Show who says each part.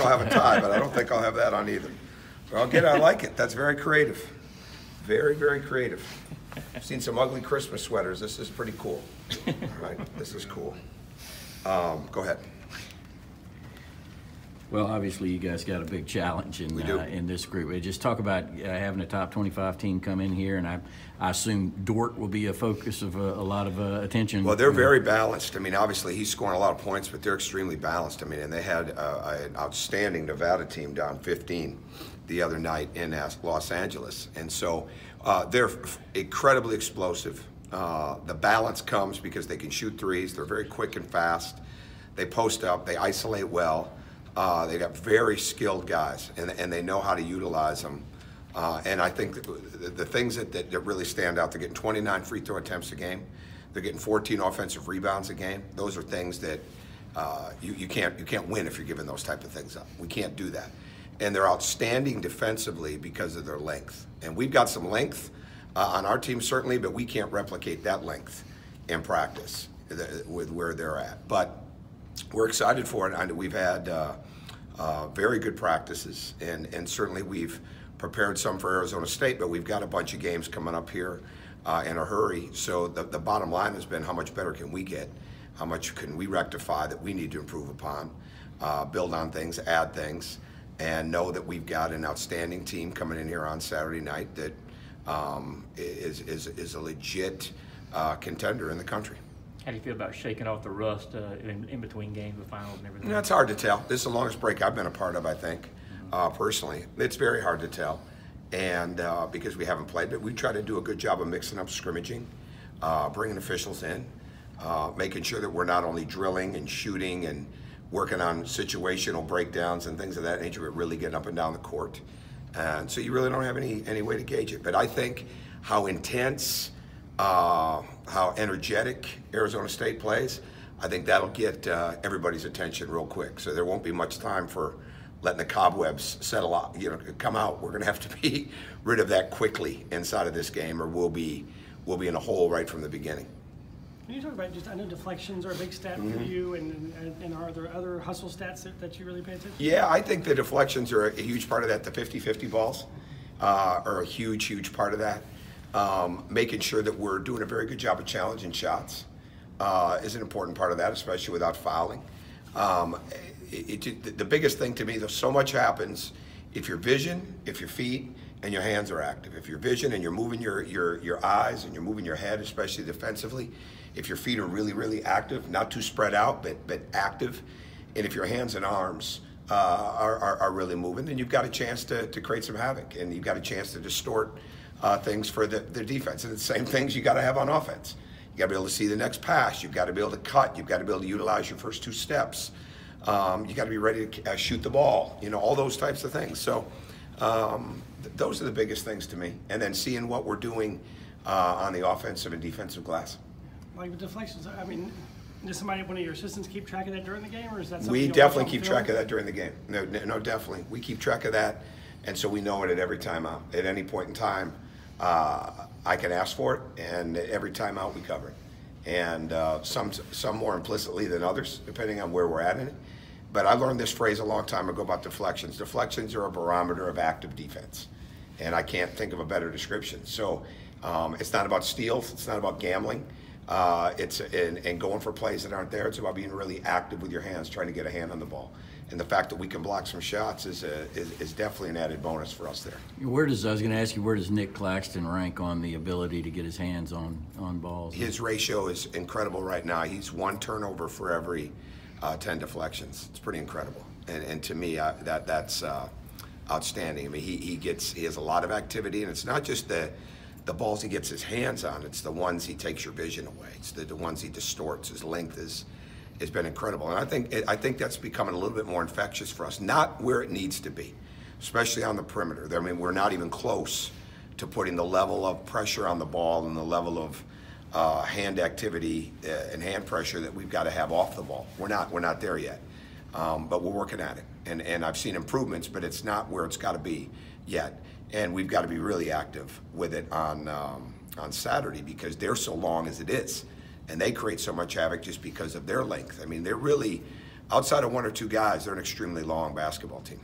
Speaker 1: I'll have a tie, but I don't think I'll have that on either. But I like it. That's very creative. Very, very creative. I've seen some ugly Christmas sweaters. This is pretty cool. All right, this is cool. Go ahead.
Speaker 2: Well, obviously, you guys got a big challenge in this group. Just talk about having a top 25 team come in here, and I assume Dort will be a focus of a lot of attention.
Speaker 1: Well, they're very balanced. I mean, obviously, he's scoring a lot of points, but they're extremely balanced. I mean, and they had an outstanding Nevada team down 15 the other night in Los Angeles. And so they're incredibly explosive. The balance comes because they can shoot threes. They're very quick and fast. They post up. They isolate well. They got very skilled guys, and they know how to utilize them. And I think the things that really stand out, they're getting 29 free throw attempts a game. They're getting 14 offensive rebounds a game. Those are things that you can't win if you're giving those type of things up. We can't do that. And they're outstanding defensively because of their length. And we've got some length on our team certainly, but we can't replicate that length in practice with where they're at. But we're excited for it. And we've had very good practices, and certainly we've prepared some for Arizona State, but we've got a bunch of games coming up here in a hurry. So the bottom line has been, how much better can we get? How much can we rectify that we need to improve upon, build on things, add things, and know that we've got an outstanding team coming in here on Saturday night that is a legit contender in the country.
Speaker 3: How do you feel about shaking off the rust in between games, the finals and everything?
Speaker 1: It's hard to tell. This is the longest break I've been a part of, I think, personally. It's very hard to tell, and because we haven't played, but we try to do a good job of mixing up scrimmaging, bringing officials in, making sure that we're not only drilling and shooting and working on situational breakdowns and things of that nature, but really getting up and down the court. And so you really don't have any way to gauge it. But I think how intense, how energetic Arizona State plays, I think that'll get everybody's attention real quick. So there won't be much time for letting the cobwebs settle out, come out. We're going to have to be rid of that quickly inside of this game, or we'll be in a hole right from the beginning.
Speaker 4: Can you talk about I know deflections are a big stat for you, and are there other hustle stats that you really pay attention to?
Speaker 1: Yeah, I think the deflections are a huge part of that. The 50-50 balls are a huge part of that. Making sure that we're doing a very good job of challenging shots is an important part of that, especially without fouling. The biggest thing to me, though, so much happens if your vision, if your feet, and your hands are active. If your vision and you're moving your eyes and you're moving your head, especially defensively, if your feet are really active, not too spread out, but active, and if your hands and arms are really moving, then you've got a chance to create some havoc, and you've got a chance to distort things for the defense. And the same things you got to have on offense. You got to be able to see the next pass. You've got to be able to cut. You've got to be able to utilize your first two steps. You got to be ready to shoot the ball. All those types of things. So those are the biggest things to me. And then seeing what we're doing on the offensive and defensive glass.
Speaker 4: Like with deflections, I mean, does one of your assistants keep track of that during the game, or is that something
Speaker 1: we definitely keep track of that during the game? No, definitely. We keep track of that, and so we know it at every timeout. At any point in time, I can ask for it, and every timeout we cover it. And some more implicitly than others, depending on where we're at in it. But I learned this phrase a long time ago about deflections. Deflections are a barometer of active defense, and I can't think of a better description. So it's not about steals. It's not about gambling. It's going for plays that aren't there. It's about being really active with your hands, trying to get a hand on the ball. And the fact that we can block some shots is definitely an added bonus for us there.
Speaker 2: I was going to ask you, where does Nick Claxton rank on the ability to get his hands on balls?
Speaker 1: His ratio is incredible right now. He's 1 turnover for every 10 deflections. It's pretty incredible. And to me, that's outstanding. I mean, he has a lot of activity, and it's not just the balls he gets his hands on, it's the ones he takes your vision away. It's the ones he distorts. His length has been incredible. And I think that's becoming a little bit more infectious for us. Not where it needs to be, especially on the perimeter. I mean, we're not even close to putting the level of pressure on the ball and the level of hand activity and hand pressure that we've got to have off the ball. We're not there yet, but we're working at it. And I've seen improvements, but it's not where it's got to be yet. And we've got to be really active with it on Saturday, because they're so long as it is, and they create so much havoc just because of their length. I mean, they're really outside of one or two guys, they're an extremely long basketball team.